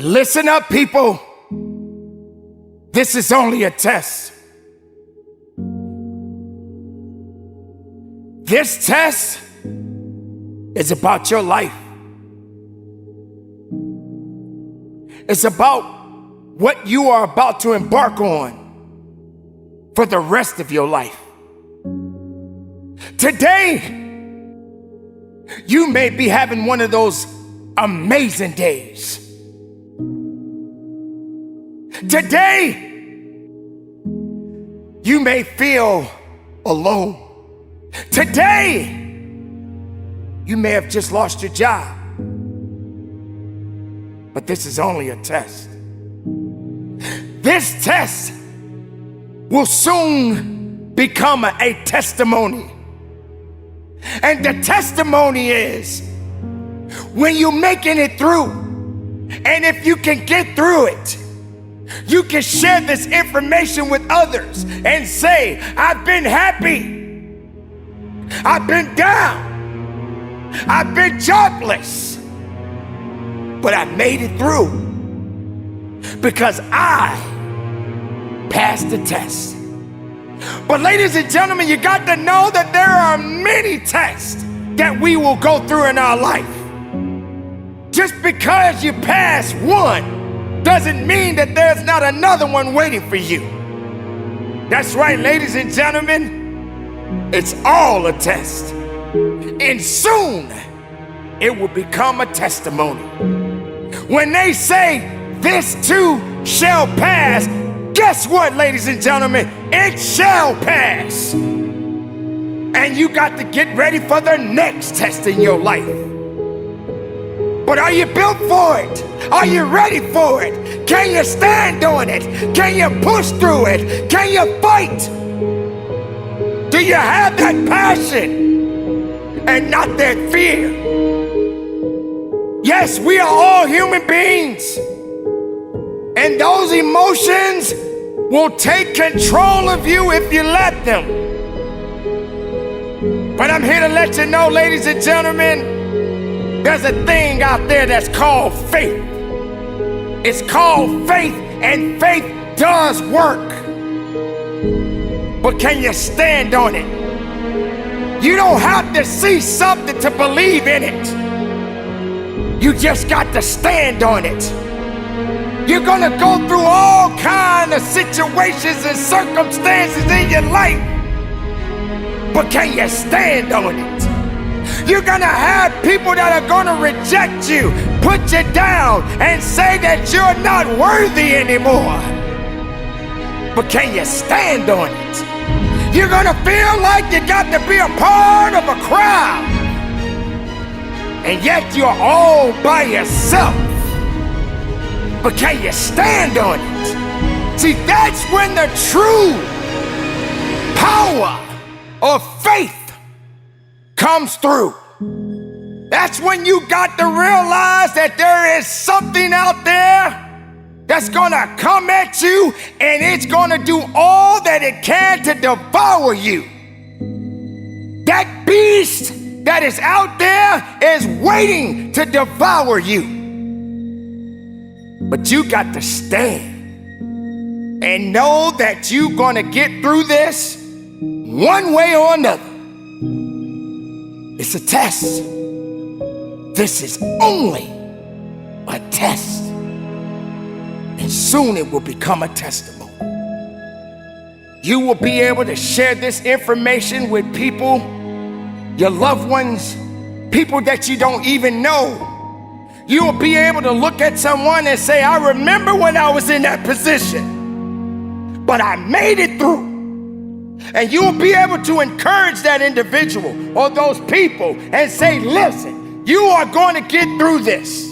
Listen up, people. This is only a test. This test is about your life. It's about what you are about to embark on for the rest of your life. Today, you may be having one of those amazing days. Today, you may feel alone. Today, you may have just lost your job. But this is only a test. This test will soon become a testimony. And the testimony is when you're making it through, and if you can get through it, you can share this information with others and say, I've been happy, I've been down, I've been jobless, but I made it through because I passed the test. But ladies and gentlemen, you got to know that there are many tests that we will go through in our life. Just because you pass one doesn't mean that there's not another one waiting for you. That's right, ladies and gentlemen, it's all a test. And soon it will become a testimony. When they say this too shall pass, guess what, ladies and gentlemen? It shall pass. And you got to get ready for the next test in your life. But are you built for it? Are you ready for it? Can you stand on it? Can you push through it? Can you fight? Do you have that passion and not that fear? Yes, we are all human beings. And those emotions will take control of you if you let them. But I'm here to let you know, ladies and gentlemen, there's a thing out there that's called faith. It's called faith, and faith does work. But can you stand on it? You don't have to see something to believe in it. You just got to stand on it. You're gonna go through all kinds of situations and circumstances in your life, but can you stand on it? You're gonna have people that are gonna reject you, put you down, and say that you're not worthy anymore. But can you stand on it? You're gonna feel like you got to be a part of a crowd, and yet you're all by yourself. But can you stand on it? See, that's when the true power of faith comes through. That's when you got to realize that there is something out there that's gonna come at you, and it's gonna do all that it can to devour you. That beast that is out there is waiting to devour you. But you got to stand and know that you're gonna get through this one way or another. It's a test. This is only a test. And soon it will become a testimony. You will be able to share this information with people, your loved ones, people that you don't even know. You will be able to look at someone and say, I remember when I was in that position, but I made it through. And you will be able to encourage that individual or those people and say, listen, you are going to get through this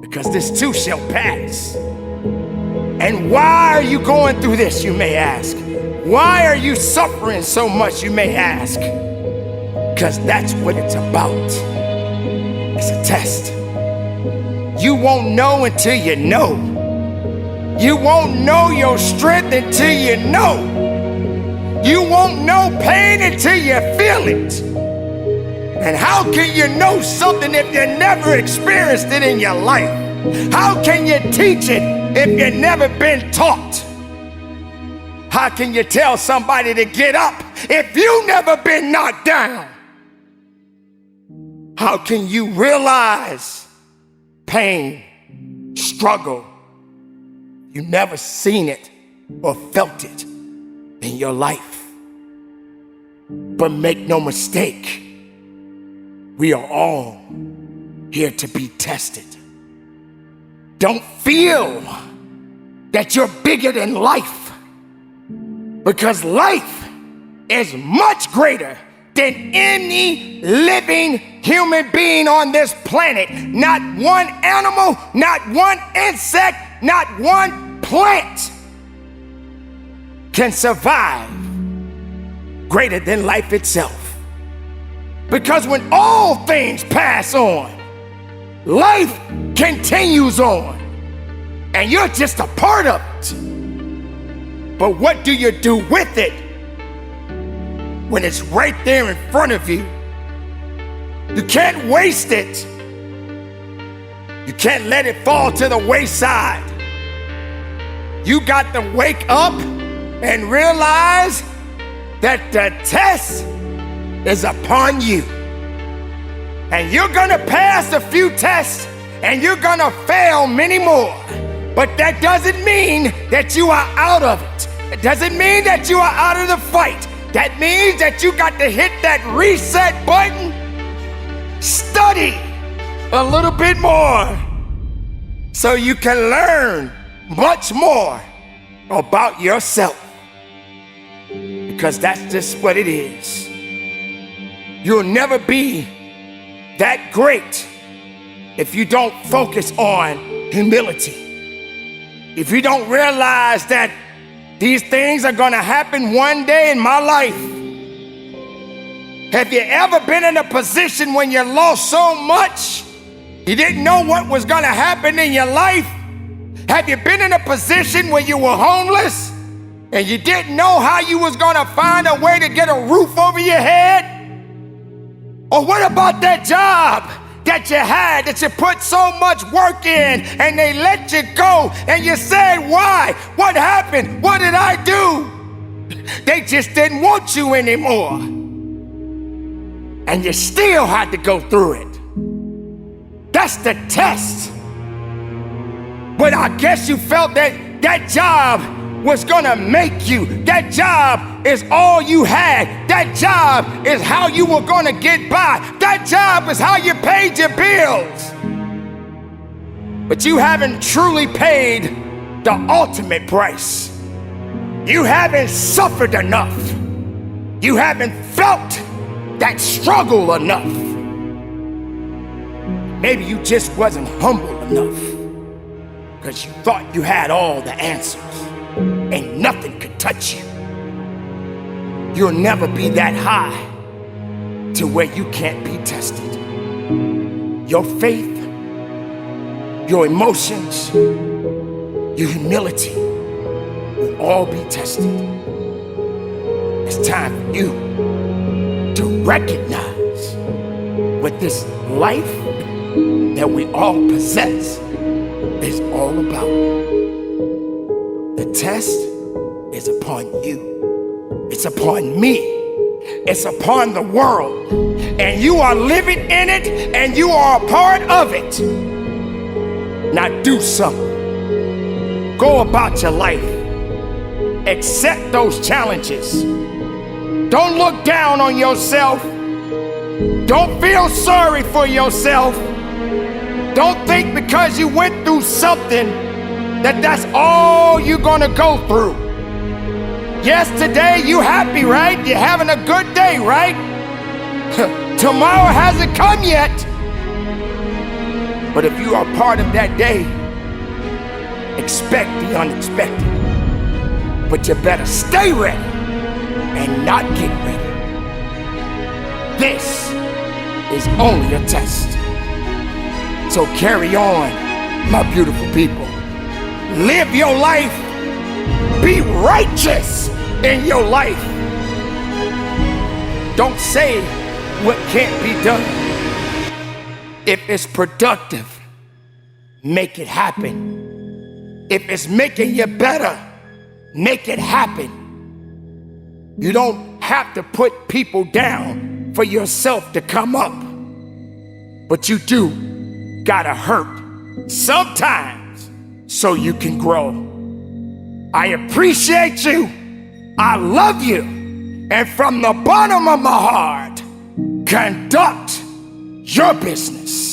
because this too shall pass. And why are you going through this, you may ask? Why are you suffering so much, you may ask? Because that's what it's about. It's a test. You won't know until you know. You won't know your strength until you know. You won't know pain until you feel it. And how can you know something if you never experienced it in your life? How can you teach it if you've never been taught? How can you tell somebody to get up if you've never been knocked down? How can you realize pain, struggle? You've never seen it or felt it in your life. But make no mistake, we are all here to be tested. Don't feel that you're bigger than life, because life is much greater than any living human being on this planet. Not one animal, not one insect, not one plant can survive greater than life itself. Because when all things pass on, life continues on, and you're just a part of it. But what do you do with it when it's right there in front of you? You can't waste it. You can't let it fall to the wayside. You got to wake up and realize that the test is upon you. And you're gonna pass a few tests and you're gonna fail many more. But that doesn't mean that you are out of it. It doesn't mean that you are out of the fight. That means that you got to hit that reset button, study a little bit more so you can learn much more about yourself. Because that's just what it is. You'll never be that great if you don't focus on humility. If you don't realize that these things are gonna happen one day in my life. Have you ever been in a position when you lost so much, you didn't know what was gonna happen in your life? Have you been in a position where you were homeless and you didn't know how you was gonna find a way to get a roof over your head? Or what about that job that you had, that you put so much work in, and they let you go, and you said, why? What happened? What did I do? They just didn't want you anymore. And you still had to go through it. That's the test. But I guess you felt that that job was gonna make you. That job is all you had. That job is how you were gonna get by. That job is how you paid your bills. But you haven't truly paid the ultimate price. You haven't suffered enough. You haven't felt that struggle enough. Maybe you just wasn't humble enough because you thought you had all the answers and nothing could touch you. You'll never be that high to where you can't be tested. Your faith, your emotions, your humility will all be tested. It's time for you to recognize what this life that we all possess is all about. The test is upon you. It's upon me. It's upon the world. And you are living in it, and you are a part of it. Now do something. Go about your life. Accept those challenges. Don't look down on yourself. Don't feel sorry for yourself. Don't think because you went through something that that's all you're gonna go through. Yes, today you happy, right? You're having a good day, right? Tomorrow hasn't come yet. But if you are part of that day, expect the unexpected. But you better stay ready and not get ready. This is only a test. So carry on, my beautiful people. Live your life. Be righteous in your life. Don't say what can't be done. If it's productive, make it happen. If it's making you better, make it happen. You don't have to put people down for yourself to come up. But you do gotta hurt sometimes so you can grow. I appreciate you. I love you. And from the bottom of my heart, conduct your business.